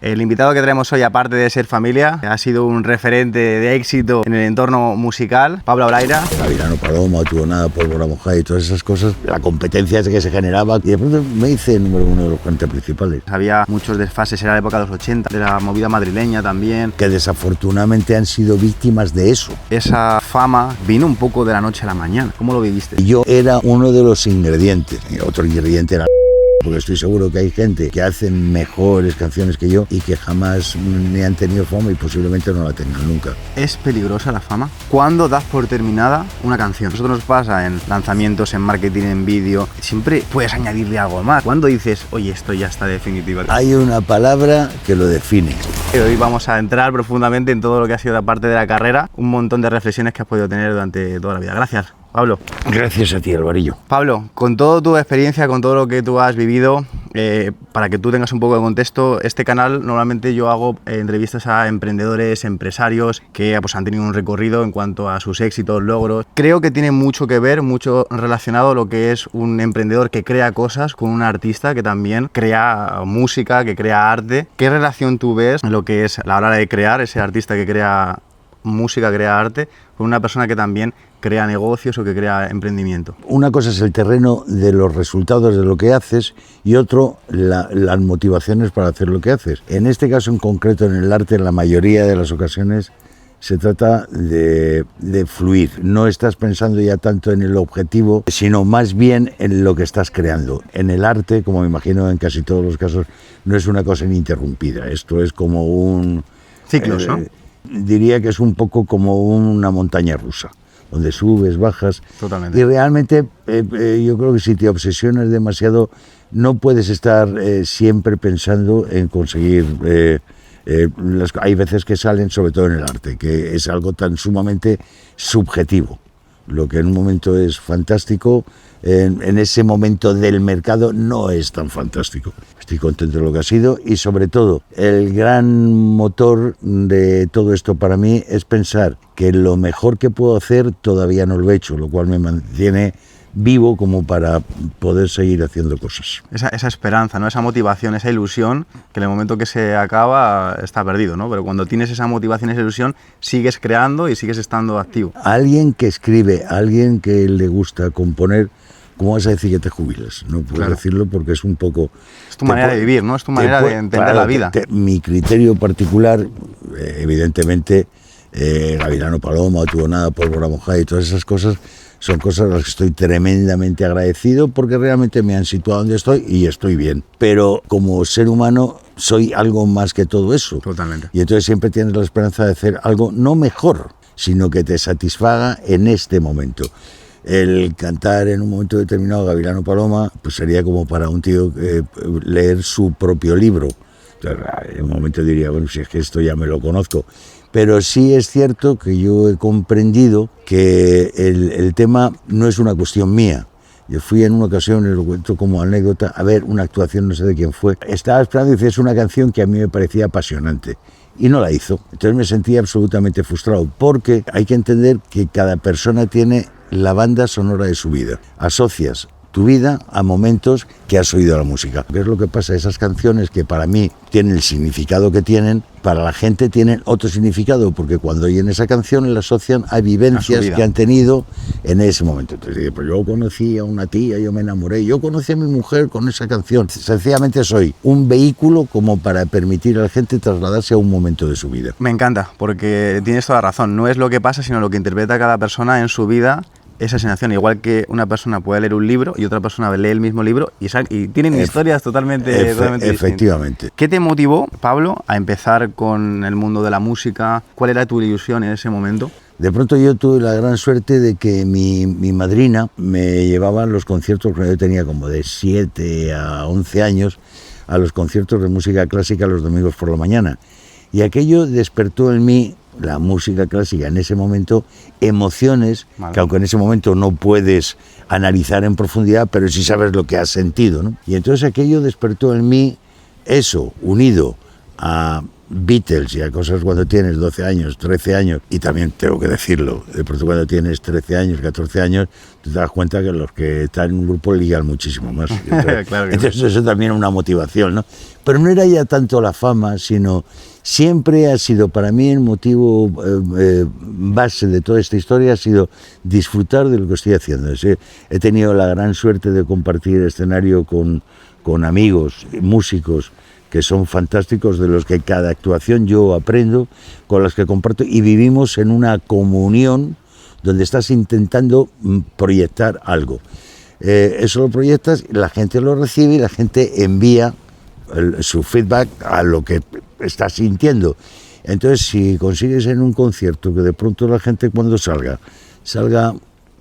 El invitado que tenemos hoy, aparte de ser familia, ha sido un referente de éxito en el entorno musical, Pablo Abraira. Gavilano Paloma, Tuvo Nada, Pólvora Mojada y todas esas cosas, la competencia que se generaba, y de pronto me hice el número uno de los cantantes principales. Había muchos desfases, era la época de los 80, de la movida madrileña también. Que desafortunadamente han sido víctimas de eso. Esa fama vino un poco de la noche a la mañana. ¿Cómo lo viviste? Yo era uno de los ingredientes. Otro ingrediente era... porque estoy seguro que hay gente que hace mejores canciones que yo y que jamás ni han tenido fama y posiblemente no la tengan nunca. ¿Es peligrosa la fama? ¿Cuándo das por terminada una canción? Nosotros nos pasa en lanzamientos, en marketing, en vídeo. Siempre puedes añadirle algo más. ¿Cuándo dices, oye, esto ya está definitivo? Hay una palabra que lo define. Hoy vamos a entrar profundamente en todo lo que ha sido la parte de la carrera, un montón de reflexiones que has podido tener durante toda la vida. Gracias, Pablo. Gracias a ti, Alvarillo. Pablo, con toda tu experiencia, con todo lo que tú has vivido, para que tú tengas un poco de contexto, este canal normalmente yo hago entrevistas a emprendedores, empresarios que pues, han tenido un recorrido en cuanto a sus éxitos, logros. Creo que tiene mucho que ver, mucho relacionado a lo que es un emprendedor que crea cosas con un artista que también crea música, que crea arte. ¿Qué relación tú ves en lo que es a la hora de crear, ese artista que crea música, crea arte, con una persona que también crea negocios o que crea emprendimiento? Una cosa es el terreno de los resultados de lo que haces y otro las motivaciones para hacer lo que haces. En este caso en concreto, en el arte, en la mayoría de las ocasiones se trata de fluir. No estás pensando ya tanto en el objetivo, sino más bien en lo que estás creando. En el arte, como me imagino en casi todos los casos, no es una cosa ininterrumpida. Esto es como un... ciclos, ¿no? Diría que es un poco como una montaña rusa, donde subes, bajas. Totalmente. Y realmente yo creo que si te obsesionas demasiado, no puedes estar siempre pensando en conseguir... hay veces que salen, sobre todo en el arte, que es algo tan sumamente subjetivo. Lo que en un momento es fantástico, en ese momento del mercado no es tan fantástico. Estoy contento de lo que ha sido y sobre todo el gran motor de todo esto para mí es pensar que lo mejor que puedo hacer todavía no lo he hecho, lo cual me mantiene vivo como para poder seguir haciendo cosas. Esa esperanza, ¿no? Esa motivación, esa ilusión, que en el momento que se acaba está perdido, ¿no? Pero cuando tienes esa motivación, esa ilusión, sigues creando y sigues estando activo. Alguien que escribe, alguien que le gusta componer, ¿cómo vas a decir que te jubilas? No puedes decirlo porque es un poco... Es tu manera de vivir, ¿no? Es tu manera de entender la vida. Mi criterio particular, evidentemente, Gavilano Paloma, Tuvo Nada, Pólvora Mojada y todas esas cosas, son cosas a las que estoy tremendamente agradecido porque realmente me han situado donde estoy y estoy bien. Pero como ser humano soy algo más que todo eso. Totalmente. Y entonces siempre tienes la esperanza de hacer algo no mejor, sino que te satisfaga en este momento. El cantar en un momento determinado Gavilano Paloma pues sería como para un tío leer su propio libro. Entonces, en un momento diría, bueno, si es que esto ya me lo conozco. Pero sí es cierto que yo he comprendido que el tema no es una cuestión mía. Yo fui en una ocasión, y lo cuento como anécdota, a ver una actuación, no sé de quién fue. Estaba esperando y dice, es una canción que a mí me parecía apasionante. Y no la hizo. Entonces me sentí absolutamente frustrado, porque hay que entender que cada persona tiene la banda sonora de su vida. Asocias tu vida a momentos que has oído la música. ¿Qué es lo que pasa? Esas canciones que para mí tienen el significado que tienen, para la gente tienen otro significado, porque cuando oyen esa canción la asocian a vivencias que han tenido en ese momento. Entonces, pues yo conocí a una tía, yo me enamoré, yo conocí a mi mujer con esa canción. Sencillamente soy un vehículo como para permitir a la gente trasladarse a un momento de su vida. Me encanta, porque tienes toda la razón. No es lo que pasa, sino lo que interpreta cada persona en su vida. Esa sensación, igual que una persona puede leer un libro y otra persona lee el mismo libro y tienen historias totalmente efectivamente. Distintas. ¿Qué te motivó, Pablo, a empezar con el mundo de la música? ¿Cuál era tu ilusión en ese momento? De pronto yo tuve la gran suerte de que mi madrina me llevaba a los conciertos, cuando yo tenía como de 7 a 11 años, a los conciertos de música clásica los domingos por la mañana. Y aquello despertó en mí, la música clásica en ese momento, emociones que aunque en ese momento no puedes analizar en profundidad, pero sí sabes lo que has sentido, ¿no? Y entonces aquello despertó en mí eso, unido a Beatles y a cosas cuando tienes 12 años, 13 años, y también tengo que decirlo, de pronto cuando tienes 13 años, 14 años, te das cuenta que los que están en un grupo ligan muchísimo más. Claro que entonces eso también es una motivación, ¿no? Pero no era ya tanto la fama, sino siempre ha sido para mí el motivo base de toda esta historia ha sido disfrutar de lo que estoy haciendo. ¿Sí? He tenido la gran suerte de compartir escenario con amigos, músicos, que son fantásticos, de los que cada actuación yo aprendo, con los que comparto, y vivimos en una comunión donde estás intentando proyectar algo. Eso lo proyectas, la gente lo recibe y la gente envía su feedback a lo que estás sintiendo. Entonces, si consigues en un concierto que de pronto la gente cuando salga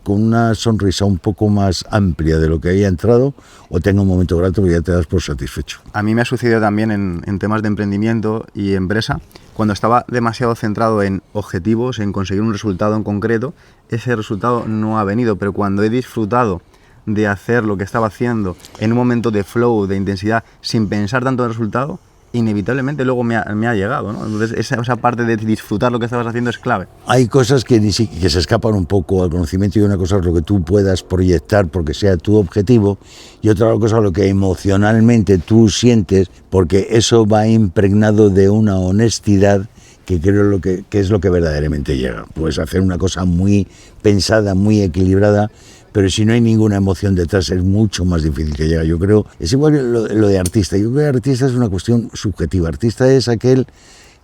con una sonrisa un poco más amplia de lo que haya entrado, o tenga un momento grato, que ya te das por satisfecho. A mí me ha sucedido también en temas de emprendimiento y empresa, cuando estaba demasiado centrado en objetivos, en conseguir un resultado en concreto, ese resultado no ha venido, pero cuando he disfrutado de hacer lo que estaba haciendo en un momento de flow, de intensidad, sin pensar tanto en el resultado, inevitablemente luego me ha llegado, ¿no? Entonces esa parte de disfrutar lo que estabas haciendo es clave. Hay cosas que se escapan un poco al conocimiento, y una cosa es lo que tú puedas proyectar porque sea tu objetivo, y otra cosa es lo que emocionalmente tú sientes, porque eso va impregnado de una honestidad que creo que es lo que verdaderamente llega. Puedes hacer una cosa muy pensada, muy equilibrada, pero si no hay ninguna emoción detrás es mucho más difícil que llegue. Yo creo, es igual que lo de artista. Yo creo que artista es una cuestión subjetiva. Artista es aquel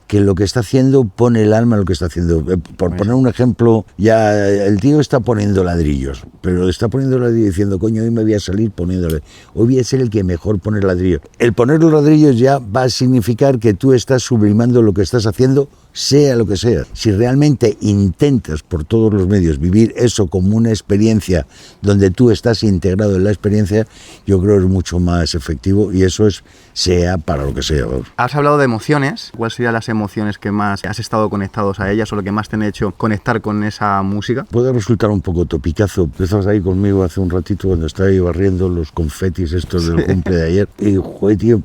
que lo que está haciendo pone el alma en lo que está haciendo. Por poner un ejemplo, ya el tío está poniendo ladrillos, pero está poniendo ladrillos diciendo, coño, hoy me voy a salir poniéndole, hoy voy a ser el que mejor pone ladrillos. El poner los ladrillos ya va a significar que tú estás sublimando lo que estás haciendo, sea lo que sea. Si realmente intentas por todos los medios vivir eso como una experiencia donde tú estás integrado en la experiencia, yo creo que es mucho más efectivo, y eso sea para lo que sea. Has hablado de emociones. ¿Cuáles serían las emociones que más has estado conectados a ellas o lo que más te han hecho conectar con esa música? Puede resultar un poco topicazo. Tú estabas ahí conmigo hace un ratito cuando estaba ahí barriendo los confetis estos del cumple de ayer. Y joder, tío,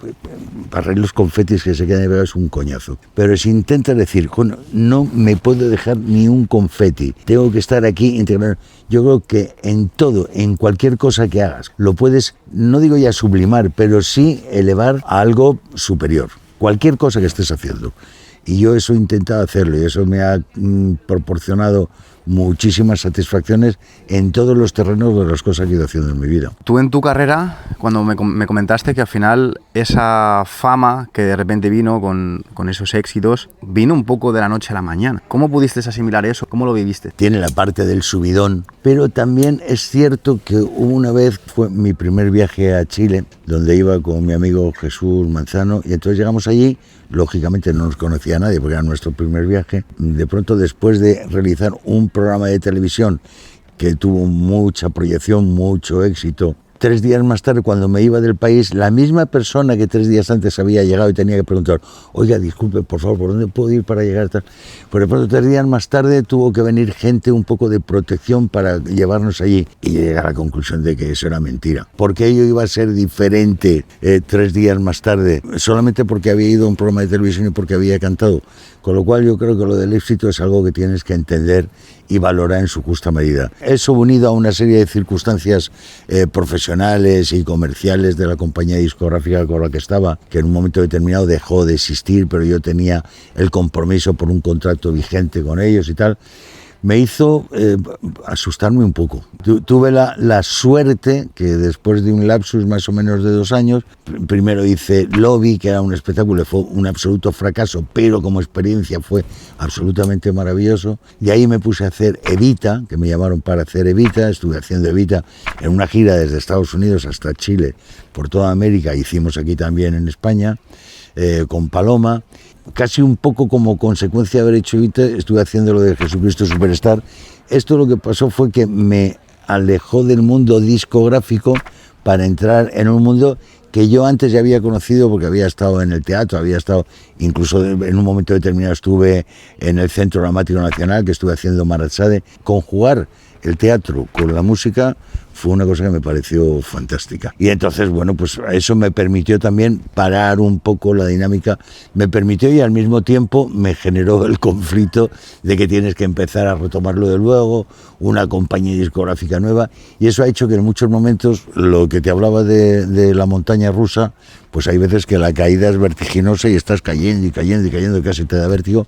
barrer los confetis que se quedan ahí pegados es un coñazo. Pero si intentas decir, no me puedo dejar ni un confeti, tengo que estar aquí integrado. Yo creo que en todo, en cualquier cosa que hagas, lo puedes, no digo ya sublimar, pero sí elevar a algo superior. Cualquier cosa que estés haciendo. Y yo eso he intentado hacerlo, y eso me ha proporcionado muchísimas satisfacciones en todos los terrenos de las cosas que he ido haciendo en mi vida. Tú en tu carrera, cuando me comentaste que al final esa fama que de repente vino con esos éxitos, vino un poco de la noche a la mañana. ¿Cómo pudiste asimilar eso? ¿Cómo lo viviste? Tiene la parte del subidón, pero también es cierto que una vez fue mi primer viaje a Chile, donde iba con mi amigo Jesús Manzano, y entonces llegamos allí. Lógicamente no nos conocía a nadie porque era nuestro primer viaje. De pronto, después de realizar un programa de televisión que tuvo mucha proyección, mucho éxito, 3 días más tarde, cuando me iba del país, la misma persona que 3 días antes había llegado y tenía que preguntar, oiga, disculpe, por favor, ¿por dónde puedo ir para llegar? Pues de pronto 3 días más tarde tuvo que venir gente un poco de protección para llevarnos allí, y llegué a la conclusión de que eso era mentira. Porque ello iba a ser diferente 3 días más tarde, solamente porque había ido a un programa de televisión y porque había cantado. Con lo cual yo creo que lo del éxito es algo que tienes que entender y valorar en su justa medida. Eso unido a una serie de circunstancias profesionales y comerciales de la compañía discográfica con la que estaba, que en un momento determinado dejó de existir, pero yo tenía el compromiso por un contrato vigente con ellos y tal, me hizo asustarme un poco. Tuve la suerte que después de un lapsus más o menos de 2 años, primero hice Lobby, que era un espectáculo, fue un absoluto fracaso, pero como experiencia fue absolutamente maravilloso. Y ahí me puse a hacer Evita, que me llamaron para hacer Evita. Estuve haciendo Evita en una gira desde Estados Unidos hasta Chile, por toda América. Hicimos aquí también en España, con Paloma. Casi un poco como consecuencia de haber hecho Evita, estuve haciendo lo de Jesucristo Superstar. Esto lo que pasó fue que me alejó del mundo discográfico para entrar en un mundo que yo antes ya había conocido porque había estado en el teatro, había estado, incluso en un momento determinado estuve en el Centro Dramático Nacional, que estuve haciendo Marat Sade. Conjugar el teatro con la música fue una cosa que me pareció fantástica. Y entonces, bueno, pues eso me permitió también parar un poco la dinámica, me permitió y al mismo tiempo me generó el conflicto de que tienes que empezar a retomarlo de luego, una compañía discográfica nueva, y eso ha hecho que en muchos momentos, lo que te hablaba de la montaña rusa, pues hay veces que la caída es vertiginosa y estás cayendo y cayendo y cayendo, casi te da vértigo.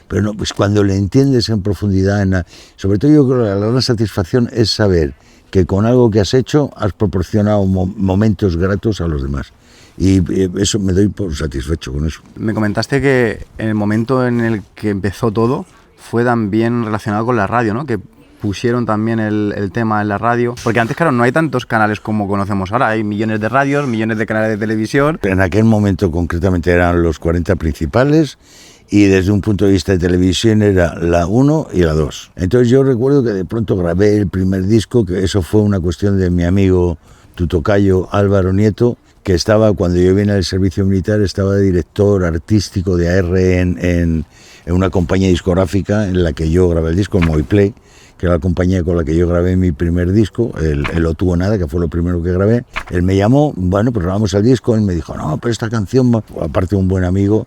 Pero no, pues cuando le entiendes en profundidad, sobre todo yo creo que la gran satisfacción es saber que con algo que has hecho has proporcionado momentos gratos a los demás. Y eso me doy por satisfecho con eso. Me comentaste que en el momento en el que empezó todo fue también relacionado con la radio, ¿no? Que pusieron también el tema en la radio. Porque antes, claro, no hay tantos canales como conocemos ahora. Hay millones de radios, millones de canales de televisión. En aquel momento concretamente eran los 40 principales. Y desde un punto de vista de televisión era la 1 y la 2. Entonces yo recuerdo que de pronto grabé el primer disco, que eso fue una cuestión de mi amigo, tu tocayo Álvaro Nieto, que estaba, cuando yo vine al servicio militar, estaba de director artístico de AR en una compañía discográfica en la que yo grabé el disco, el Moviplay, que era la compañía con la que yo grabé mi primer disco, el O Tuvo Nada, que fue lo primero que grabé. Él me llamó, bueno, pues grabamos el disco, él me dijo, no, pero esta canción, aparte de un buen amigo,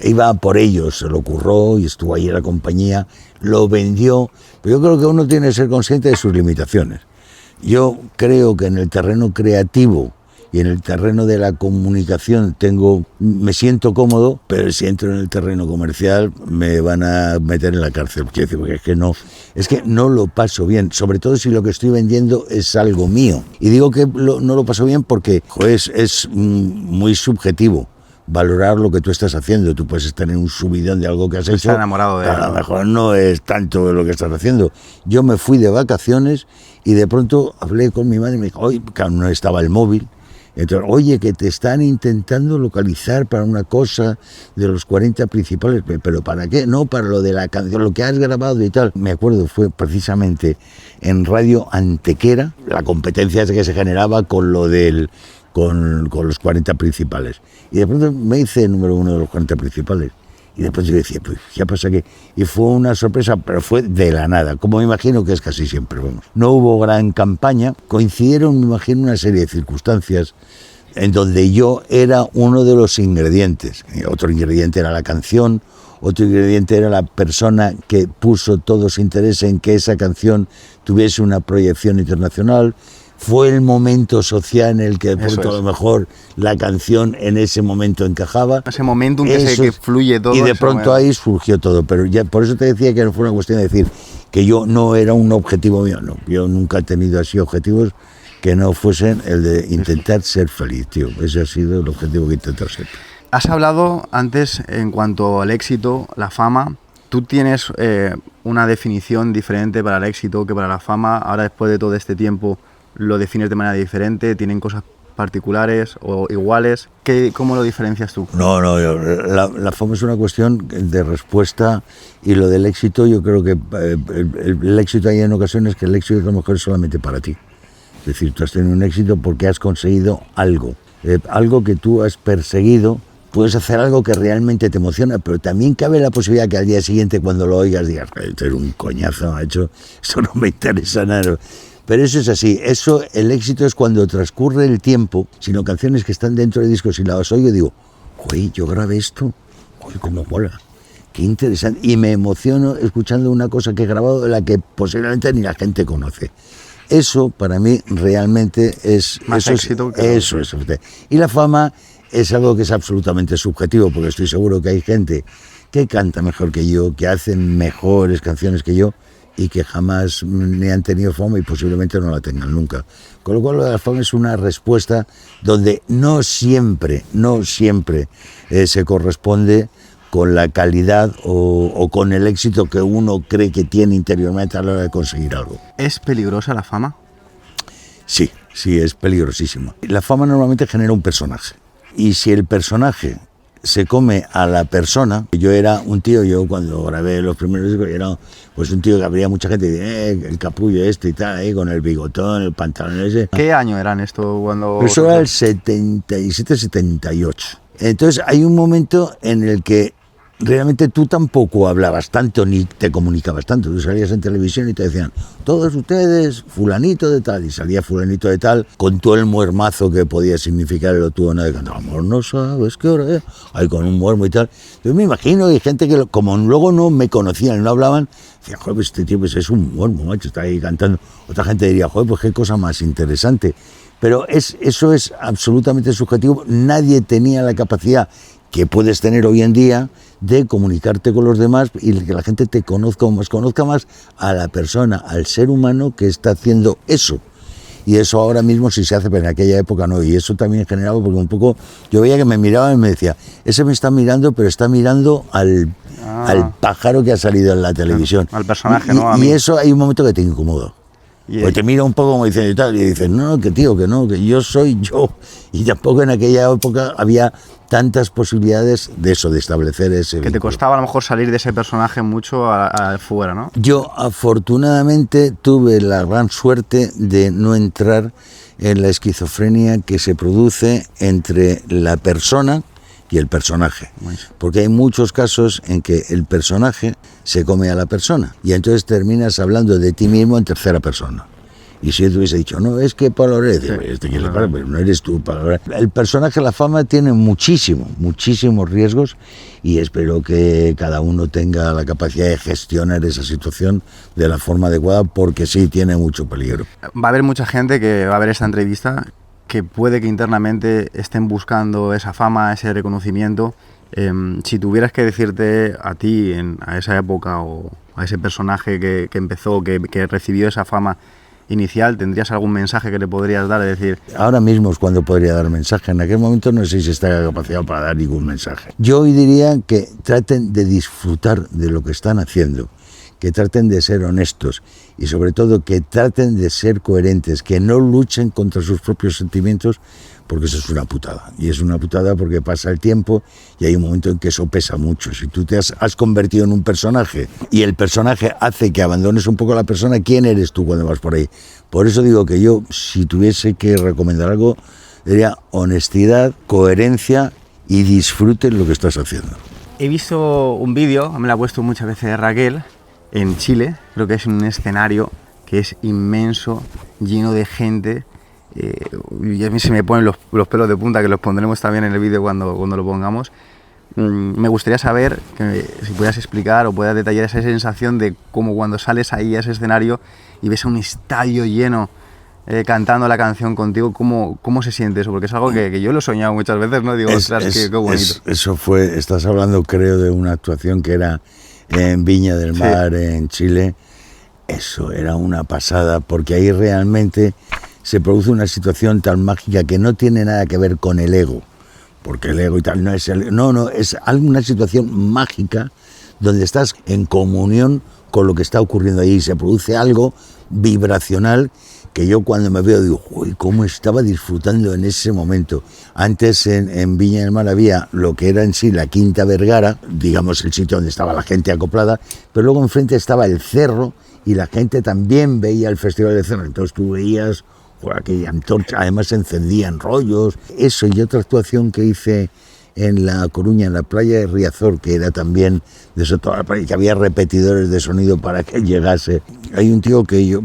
iba por ellos, se lo ocurrió y estuvo ahí en la compañía, lo vendió. Pero yo creo que uno tiene que ser consciente de sus limitaciones. Yo creo que en el terreno creativo y en el terreno de la comunicación me siento cómodo, pero si entro en el terreno comercial me van a meter en la cárcel. Quiero decir, porque es que no lo paso bien, sobre todo si lo que estoy vendiendo es algo mío. Y digo que no lo paso bien porque es muy subjetivo valorar lo que tú estás haciendo. Tú puedes estar en un subidón de algo que has hecho. Estás enamorado de a lo mejor no es tanto de lo que estás haciendo. Yo me fui de vacaciones y de pronto hablé con mi madre y me dijo, oye, no estaba el móvil. Entonces, oye, que te están intentando localizar para una cosa de los 40 principales, pero ¿para qué? No, para lo de la canción, lo que has grabado y tal. Me acuerdo, fue precisamente en Radio Antequera, la competencia esa que se generaba con lo del con los 40 principales. Y de pronto me hice el número 1 de los 40 principales. Y después yo decía, pues ya pasa que... Y fue una sorpresa, pero fue de la nada, como me imagino que es casi siempre, vamos. No hubo gran campaña, coincidieron, me imagino, una serie de circunstancias en donde yo era uno de los ingredientes. Otro ingrediente era la canción, otro ingrediente era la persona que puso todo su interés en que esa canción tuviese una proyección internacional. Fue el momento social en el que de pronto a lo mejor la canción en ese momento encajaba. Ese momento en que fluye todo. Y de pronto ahí surgió todo. Pero ya por eso te decía que no fue una cuestión de decir que yo no era un objetivo mío. No, yo nunca he tenido así objetivos que no fuesen el de intentar ser feliz, tío. Ese ha sido el objetivo que intentar ser. Has hablado antes en cuanto al éxito, la fama. Tú tienes una definición diferente para el éxito que para la fama. Ahora, después de todo este tiempo, lo defines de manera diferente, tienen cosas particulares o iguales. ¿Cómo lo diferencias tú? No, la fama es una cuestión de respuesta, y lo del éxito, yo creo que el éxito hay en ocasiones que el éxito a lo mejor es solamente para ti. Es decir, tú has tenido un éxito porque has conseguido algo, algo que tú has perseguido. Puedes hacer algo que realmente te emociona, pero también cabe la posibilidad que al día siguiente, cuando lo oigas, digas, esto es un coñazo, macho, esto no me interesa nada. Pero eso es así, el éxito es cuando transcurre el tiempo, sino canciones que están dentro de discos y las oigo y digo, oye, yo grabé esto, oye, cómo mola, qué interesante, y me emociono escuchando una cosa que he grabado de la que posiblemente ni la gente conoce. Eso para mí realmente es... Más éxito que... Eso es. Y la fama es algo que es absolutamente subjetivo, porque estoy seguro que hay gente que canta mejor que yo, que hace mejores canciones que yo, y que jamás ni han tenido fama y posiblemente no la tengan nunca. Con lo cual, lo de la fama es una respuesta donde no siempre se corresponde con la calidad o con el éxito que uno cree que tiene interiormente a la hora de conseguir algo. ¿Es peligrosa la fama? Sí, es peligrosísima. La fama normalmente genera un personaje, y si el personaje se come a la persona... Yo era un tío, yo cuando grabé los primeros discos, era pues un tío que habría mucha gente, el capullo este y tal, ahí con el bigotón, el pantalón ese. ¿Qué año eran esto cuando...? Eso era el 77, 78. Entonces hay un momento en el que realmente tú tampoco hablabas tanto ni te comunicabas tanto. Tú salías en televisión y te decían, todos ustedes, fulanito de tal, y salía fulanito de tal con todo el muermazo que podía significar el otuono de cantar, amor, no sabes qué hora es, ahí con un muermo y tal. Yo me imagino que hay gente que, como luego no me conocían y no hablaban, decía, joder, pues este tío pues es un muermo, macho, está ahí cantando. Otra gente diría, joder, pues qué cosa más interesante. Pero eso es absolutamente subjetivo. Nadie tenía la capacidad que puedes tener hoy en día de comunicarte con los demás y que la gente te conozca más a la persona, al ser humano que está haciendo eso. Y eso ahora mismo sí se hace, pero en aquella época no. Y eso también generaba, porque un poco yo veía que me miraba y me decía, ese me está mirando, pero está mirando al pájaro que ha salido en la televisión. Al personaje, ¿no? A mí. Y eso hay un momento que te incomoda. Pues te mira un poco como diciendo y tal, y dices, no, que tío, que no, que yo soy yo. Y tampoco en aquella época había tantas posibilidades de eso, de establecer ese Que vínculo. te costaba a lo mejor salir de ese personaje mucho afuera, ¿no? Yo afortunadamente tuve la gran suerte de no entrar en la esquizofrenia que se produce entre la persona y el personaje. Porque hay muchos casos en que el personaje se come a la persona y entonces terminas hablando de ti mismo en tercera persona. Y si yo te hubiese dicho, no, es que Pablo Loré, pero no eres tú, Pablo Loré. El personaje, la fama, tiene muchísimos riesgos y espero que cada uno tenga la capacidad de gestionar esa situación de la forma adecuada, porque sí tiene mucho peligro. Va a haber mucha gente que va a ver esta entrevista que puede que internamente estén buscando esa fama, ese reconocimiento. Si tuvieras que decirte a ti, a esa época, o a ese personaje que empezó, que recibió esa fama inicial, ¿tendrías algún mensaje que le podrías dar? Es decir, ahora mismo es cuando podría dar mensaje. En aquel momento no sé si está capacitado para dar ningún mensaje. Yo hoy diría que traten de disfrutar de lo que están haciendo, que traten de ser honestos y sobre todo que traten de ser coherentes, que no luchen contra sus propios sentimientos, porque eso es una putada. Y es una putada porque pasa el tiempo y hay un momento en que eso pesa mucho. Si tú te has convertido en un personaje y el personaje hace que abandones un poco a la persona, ¿quién eres tú cuando vas por ahí? Por eso digo que yo, si tuviese que recomendar algo, diría honestidad, coherencia y disfruten lo que estás haciendo. he visto un vídeo, me lo ha puesto muchas veces Raquel, en Chile, creo que es un escenario que es inmenso, lleno de gente. Y a mí se me ponen los pelos de punta, que los pondremos también en el vídeo cuando lo pongamos. Me gustaría saber si puedas explicar o puedas detallar esa sensación de cómo cuando sales ahí a ese escenario y ves a un estadio lleno cantando la canción contigo, ¿cómo se siente eso? Porque es algo que yo lo he soñado muchas veces, ¿no? Digo, ostras, qué bonito. Eso fue, estás hablando creo de una actuación que era en Viña del Mar, sí, en Chile. Eso era una pasada, porque ahí realmente se produce una situación tan mágica que no tiene nada que ver con el ego, porque el ego y tal no es es una situación mágica donde estás en comunión con lo que está ocurriendo ahí, se produce algo vibracional que yo cuando me veo digo, uy, cómo estaba disfrutando en ese momento. Antes en Viña del Mar había lo que era en sí la Quinta Vergara, digamos el sitio donde estaba la gente acoplada, pero luego enfrente estaba el cerro y la gente también veía el Festival del Cerro, entonces tú veías por aquella antorcha, además se encendían rollos. Eso, y otra actuación que hice en La Coruña, en la playa de Riazor, que era también de eso, toda la playa, que había repetidores de sonido para que llegase. Hay un tío que yo,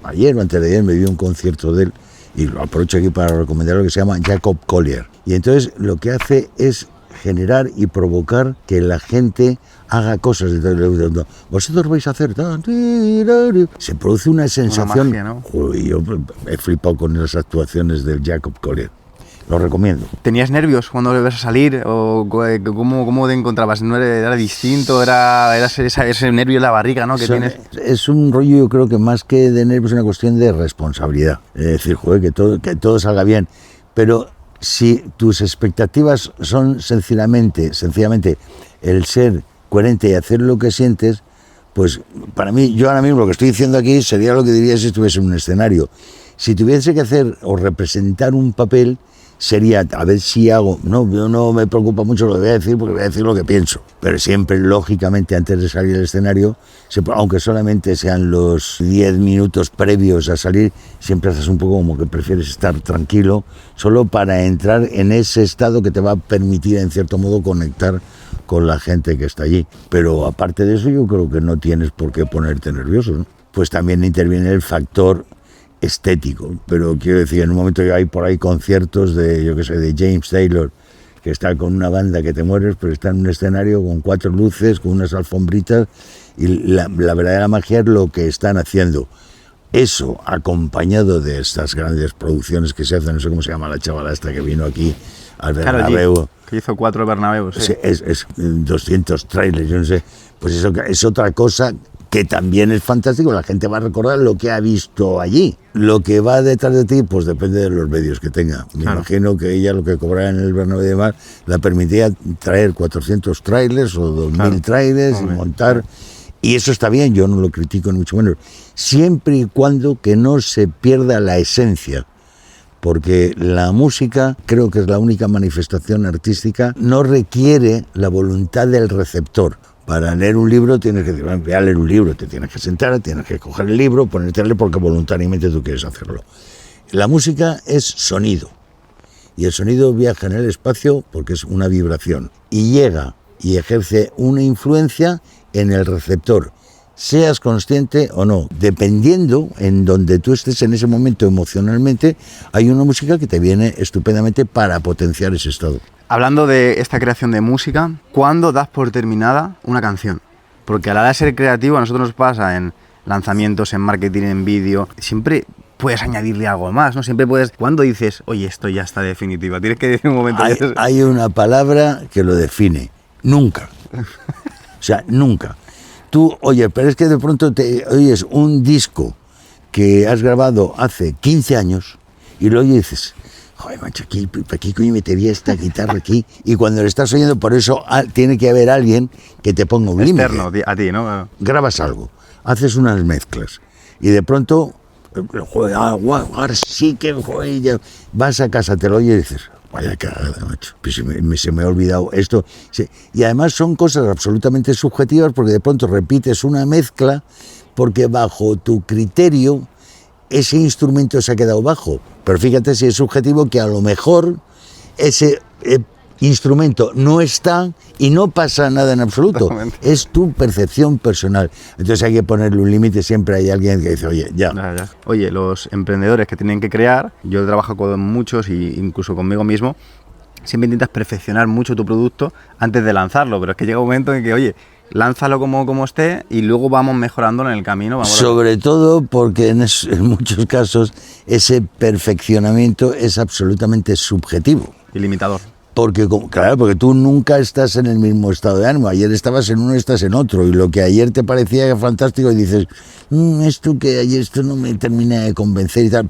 ayer o antes de ayer, me vi un concierto de él, y lo aprovecho aquí para recomendar, lo que se llama Jacob Collier. Y entonces lo que hace es generar y provocar que la gente haga cosas. Vosotros vais a hacer... Se produce una sensación... Una magia, ¿no? Uy, yo he flipado con las actuaciones del Jacob Collier. Lo recomiendo. ¿Tenías nervios cuando le ibas a salir? ¿O cómo te encontrabas? ¿No era distinto? ¿Era ese nervio en la barriga, ¿no? Que tienes? Es un rollo, yo creo que más que de nervios, es una cuestión de responsabilidad. Es decir, joder, que todo salga bien. Pero si tus expectativas son sencillamente el ser coherente y hacer lo que sientes, pues para mí, yo ahora mismo lo que estoy diciendo aquí sería lo que diría si estuviese en un escenario. Si tuviese que hacer o representar un papel, sería a ver si hago, yo no me preocupa mucho lo que voy a decir, porque voy a decir lo que pienso, pero siempre lógicamente antes de salir al escenario, aunque solamente sean los 10 minutos previos a salir, siempre haces un poco como que prefieres estar tranquilo, solo para entrar en ese estado que te va a permitir en cierto modo conectar con la gente que está allí. Pero aparte de eso, yo creo que no tienes por qué ponerte nervioso, ¿no? Pues también interviene el factor estético, pero quiero decir, en un momento hay por ahí conciertos de, yo qué sé, de James Taylor, que está con una banda que te mueres, pero está en un escenario con 4 luces, con unas alfombritas, y la verdadera magia es lo que están haciendo. Eso, acompañado de estas grandes producciones que se hacen, no sé cómo se llama la chavala esta que vino aquí al Bernabéu. Claro, que hizo 4 Bernabéus. Sí. Es 200 trailers, yo no sé. Pues eso es otra cosa que también es fantástico, la gente va a recordar lo que ha visto allí. Lo que va detrás de ti, pues depende de los medios que tenga. Me imagino que ella lo que cobraba en el Bernabéu de Mar la permitía traer 400 trailers o 2000 trailers y montar. Y eso está bien, yo no lo critico ni mucho menos, siempre y cuando que no se pierda la esencia. Porque la música, creo que es la única manifestación artística, no requiere la voluntad del receptor. Para leer un libro tienes que decir, voy a leer un libro, te tienes que sentar, tienes que coger el libro, ponerte a leer porque voluntariamente tú quieres hacerlo. La música es sonido, y el sonido viaja en el espacio porque es una vibración, y llega y ejerce una influencia en el receptor, seas consciente o no. Dependiendo en donde tú estés en ese momento emocionalmente, hay una música que te viene estupendamente para potenciar ese estado. Hablando de esta creación de música, ¿cuándo das por terminada una canción? Porque a la hora de ser creativo a nosotros nos pasa en lanzamientos, en marketing, en vídeo, siempre puedes añadirle algo más, ¿no? Siempre puedes... ¿Cuándo dices, oye, esto ya está definitiva? Tienes que decir un momento... Hay una palabra que lo define, nunca. O sea, nunca. Tú, oye, pero es que de pronto te oyes un disco que has grabado hace 15 años y lo oyes y dices... Joder, macho, ¿para qué coño metería esta guitarra aquí? Y cuando lo estás oyendo, por eso tiene que haber alguien que te ponga un límite. Externo a ti, ¿no? Grabas algo, haces unas mezclas y de pronto, joder, ahora sí que, joder, ya vas a casa, te lo oyes y dices, vaya cagada, macho, pues se me ha olvidado esto. Y además son cosas absolutamente subjetivas porque de pronto repites una mezcla porque bajo tu criterio ese instrumento se ha quedado bajo, pero fíjate si es subjetivo que a lo mejor ese instrumento no está y no pasa nada en absoluto, es tu percepción personal. Entonces hay que ponerle un límite, siempre hay alguien que dice, oye, ya. Oye, los emprendedores que tienen que crear, yo trabajo con muchos e incluso conmigo mismo, siempre intentas perfeccionar mucho tu producto antes de lanzarlo, pero es que llega un momento en que, oye, lánzalo como esté y luego vamos mejorándolo en el camino. Sobre todo porque en muchos casos ese perfeccionamiento es absolutamente subjetivo. Y limitador. Porque, claro, porque tú nunca estás en el mismo estado de ánimo. Ayer estabas en uno, estás en otro. Y lo que ayer te parecía fantástico y dices, esto que ayer esto no me termina de convencer y tal,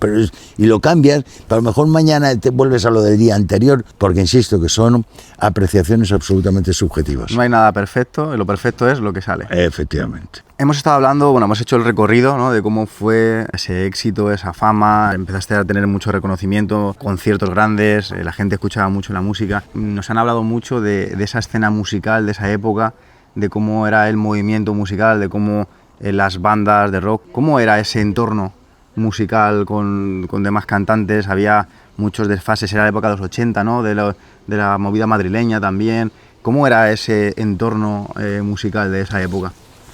y lo cambias, pero a lo mejor mañana te vuelves a lo del día anterior, porque insisto que son apreciaciones absolutamente subjetivas. No hay nada perfecto, lo perfecto es lo que sale. Efectivamente. Hemos estado hablando, hemos hecho el recorrido, ¿no?, de cómo fue ese éxito, esa fama, empezaste a tener mucho reconocimiento, conciertos grandes, la gente escuchaba mucho la música. Nos han hablado mucho de esa escena musical, de esa época, de cómo era el movimiento musical, de cómo las bandas de rock, cómo era ese entorno musical con demás cantantes, había muchos desfases, era la época de los 80, ¿no?, de la movida madrileña también. ¿Cómo era ese entorno musical de esa época?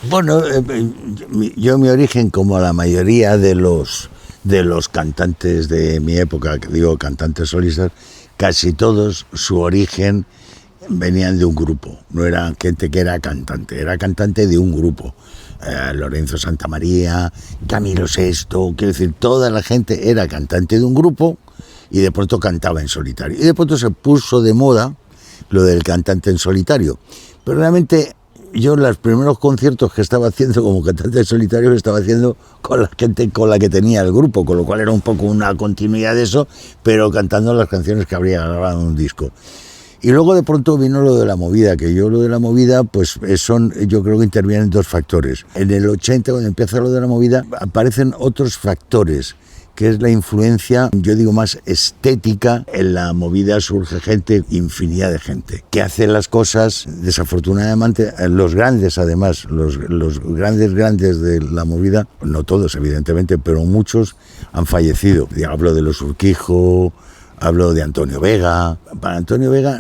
Bueno, yo mi origen, como la mayoría de los cantantes de mi época, que digo cantantes solistas, casi todos su origen venían de un grupo, no eran gente que era cantante de un grupo. Lorenzo Santamaría, Camilo Sesto, quiero decir, toda la gente era cantante de un grupo y de pronto cantaba en solitario. Y de pronto se puso de moda lo del cantante en solitario. Pero realmente yo los primeros conciertos que estaba haciendo como cantante en solitario los estaba haciendo con la gente con la que tenía el grupo, con lo cual era un poco una continuidad de eso, pero cantando las canciones que habría grabado en un disco. Y luego de pronto vino lo de la movida, que yo lo de la movida, pues yo creo que intervienen dos factores. En el 80, cuando empieza lo de la movida, aparecen otros factores, que es la influencia, yo digo más estética. En la movida surge gente, infinidad de gente, que hace las cosas, desafortunadamente, los grandes además, los grandes de la movida, no todos evidentemente, pero muchos han fallecido. Hablo de los Urquijo, Hablo de Antonio Vega. Para Antonio Vega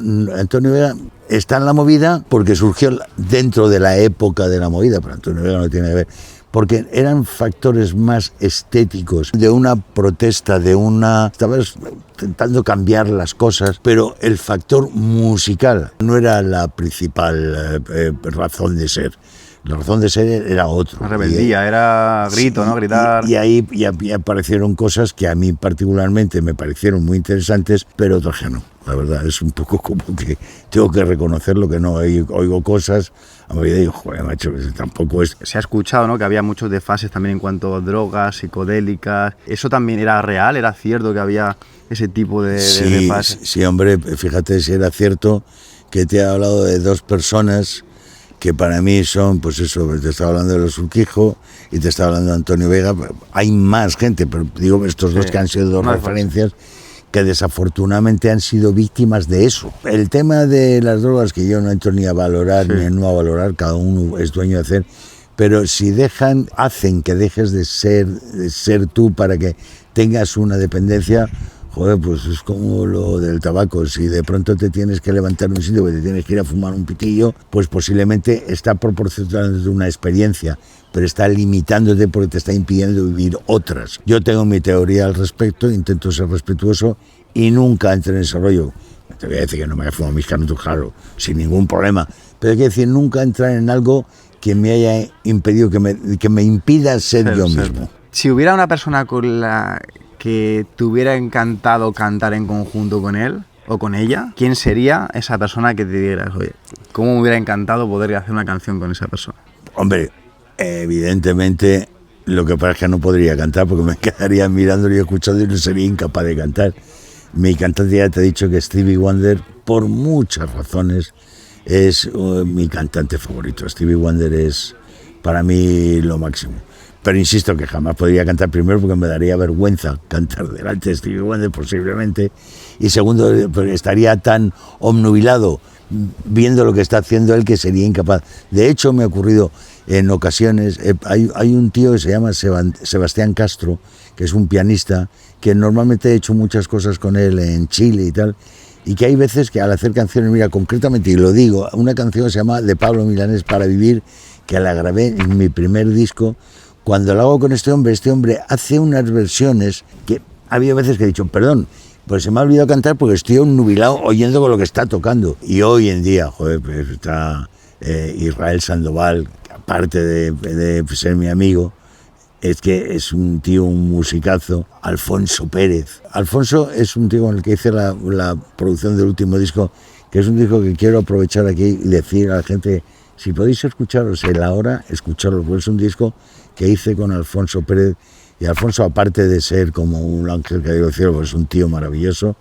está en la movida porque surgió dentro de la época de la movida, pero Antonio Vega no tiene que ver, porque eran factores más estéticos, de una protesta, estabas intentando cambiar las cosas, pero el factor musical no era la principal razón de ser. La razón de ser era otro. La rebeldía, era grito, ¿no? Gritar. Y ahí ya aparecieron cosas que a mí particularmente me parecieron muy interesantes, pero otras que no. La verdad, es un poco como que tengo que reconocerlo, que no oigo cosas, a mi vida digo, joder, macho, tampoco es... Se ha escuchado, ¿no?, que había muchos desfases también en cuanto a drogas, psicodélicas. ¿Eso también era real? ¿Era cierto que había ese tipo de desfases? Sí, hombre, fíjate si era cierto que te he hablado de dos personas que para mí son, pues eso, te estaba hablando de los Urquijo y te estaba hablando de Antonio Vega. Hay más gente, pero digo estos dos que han sido dos referencias que desafortunadamente han sido víctimas de eso. El tema de las drogas, que yo no entro ni a valorar ni a no a valorar, cada uno es dueño de hacer, pero si hacen que dejes de ser tú para que tengas una dependencia, joder, pues es como lo del tabaco. Si de pronto te tienes que levantar en un sitio que te tienes que ir a fumar un pitillo, pues posiblemente está proporcionando una experiencia, pero está limitándote porque te está impidiendo vivir otras. Yo tengo mi teoría al respecto, intento ser respetuoso y nunca entro en ese rollo. Te voy a decir que no me fumo mis canutos, claro, sin ningún problema, pero hay que decir, nunca entrar en algo que me haya impedido, que me impida ser yo mismo. Si hubiera una persona con la que te hubiera encantado cantar en conjunto con él o con ella, ¿quién sería esa persona que te dijeras, oye, cómo me hubiera encantado poder hacer una canción con esa persona? Hombre, evidentemente, lo que pasa es que no podría cantar porque me quedaría mirándolo y escuchando y no sería incapaz de cantar. Mi cantante, ya te he dicho que Stevie Wonder, por muchas razones, es mi cantante favorito. Stevie Wonder es para mí lo máximo. Pero insisto que jamás podría cantar, primero porque me daría vergüenza cantar delante de Stevie Wonder posiblemente, y segundo porque estaría tan obnubilado viendo lo que está haciendo él que sería incapaz. De hecho me ha ocurrido en ocasiones, hay un tío que se llama Sebastián Castro, que es un pianista, que normalmente he hecho muchas cosas con él en Chile y tal, y que hay veces que al hacer canciones, mira, concretamente, y lo digo, una canción que se llama De Pablo Milanés, Para Vivir, que la grabé en mi primer disco. Cuando lo hago con este hombre hace unas versiones que había veces que he dicho, perdón, pues se me ha olvidado cantar porque estoy nubilado oyendo con lo que está tocando. Y hoy en día, joder, pues está Israel Sandoval, aparte de ser mi amigo, es que es un tío, un musicazo. Alfonso Pérez. Alfonso es un tío con el que hice la producción del último disco, que es un disco que quiero aprovechar aquí y decir a la gente, si podéis escucharos el ahora, escucharlo, porque es un disco que hice con Alfonso Pérez, y Alfonso, aparte de ser como un ángel que del cielo, pues es un tío maravilloso,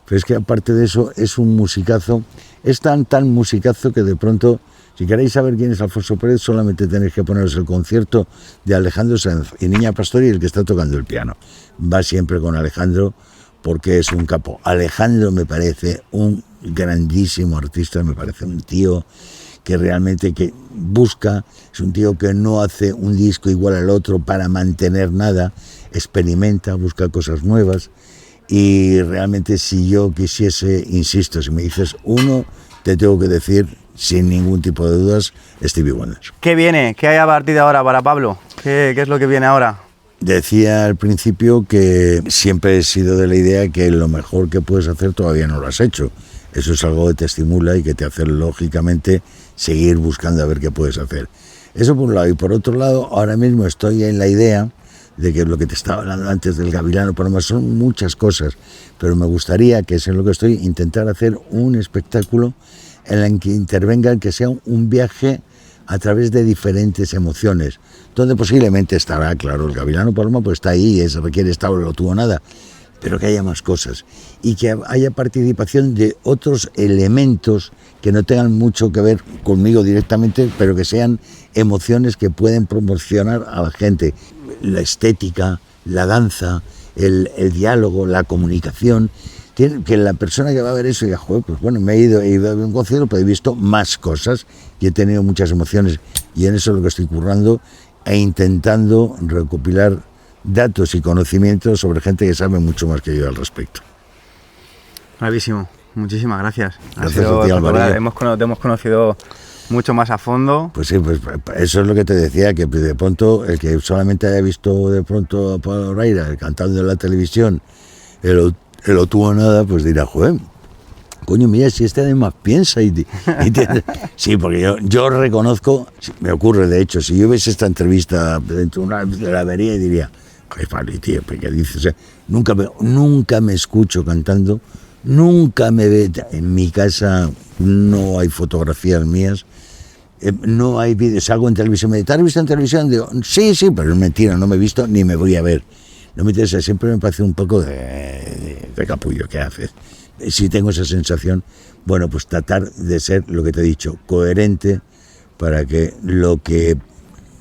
pero es que aparte de eso es un musicazo, es tan musicazo que de pronto, si queréis saber quién es Alfonso Pérez, solamente tenéis que poneros el concierto de Alejandro Sanz y Niña Pastori, el que está tocando el piano. Va siempre con Alejandro porque es un capo. Alejandro me parece un grandísimo artista, me parece un tío que realmente que busca, es un tío que no hace un disco igual al otro para mantener nada, experimenta, busca cosas nuevas, y realmente si yo quisiese, insisto, si me dices uno, te tengo que decir sin ningún tipo de dudas, Stevie Wonder. ¿Qué viene? ¿Qué hay a partir de ahora para Pablo? ¿Qué es lo que viene ahora? Decía al principio que siempre he sido de la idea que lo mejor que puedes hacer todavía no lo has hecho. Eso es algo que te estimula y que te hace lógicamente seguir buscando a ver qué puedes hacer. Eso por un lado. Y por otro lado, ahora mismo estoy en la idea de que lo que te estaba hablando antes del Gavilano Paloma son muchas cosas, pero me gustaría, que es en lo que estoy, intentar hacer un espectáculo en el que intervenga, que sea un viaje a través de diferentes emociones, donde posiblemente estará, claro, el Gavilano Paloma pues está ahí, requiere estado, no tuvo nada, pero que haya más cosas y que haya participación de otros elementos que no tengan mucho que ver conmigo directamente, pero que sean emociones que pueden promocionar a la gente. La estética, la danza, el diálogo, la comunicación. Que la persona que va a ver eso diga, joder, pues bueno, he ido a un concierto, pero he visto más cosas y he tenido muchas emociones, y en eso es lo que estoy currando e intentando recopilar datos y conocimientos sobre gente que sabe mucho más que yo al respecto. Bravísimo. Muchísimas gracias. Gracias a ti, Alvarillo. Te hemos conocido mucho más a fondo. Pues sí, pues eso es lo que te decía, que de pronto el que solamente haya visto de pronto a Pablo Reira cantando en la televisión, el O tuvo nada, pues dirá, joder, coño, mira, si este además piensa y sí, porque yo reconozco, me ocurre de hecho, si yo viese esta entrevista dentro de una la vería y diría, joder, Pablo, tío, ¿qué dices? O sea, nunca me escucho cantando, nunca me ve, en mi casa no hay fotografías mías, no hay vídeos, salgo en televisión, me dice, ¿te has visto en televisión? Digo, sí, pero es mentira, no me he visto ni me voy a ver. No me interesa, siempre me parece un poco de capullo que haces. Si tengo esa sensación, bueno, pues tratar de ser, lo que te he dicho, coherente para que lo que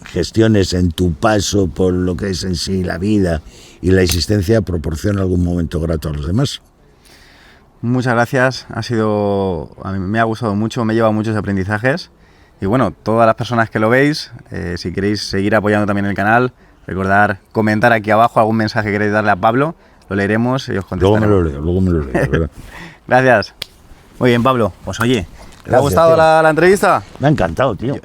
gestiones en tu paso por lo que es en sí la vida y la existencia proporcione algún momento grato a los demás. Muchas gracias, a mí me ha gustado mucho, me he llevado muchos aprendizajes y bueno, todas las personas que lo veis, si queréis seguir apoyando también el canal, recordar comentar aquí abajo algún mensaje que queréis darle a Pablo, lo leeremos y os contestaremos. Luego me lo leo, ¿verdad? Gracias. Muy bien, Pablo. Pues oye, ¿te ha gustado la entrevista? Me ha encantado, tío.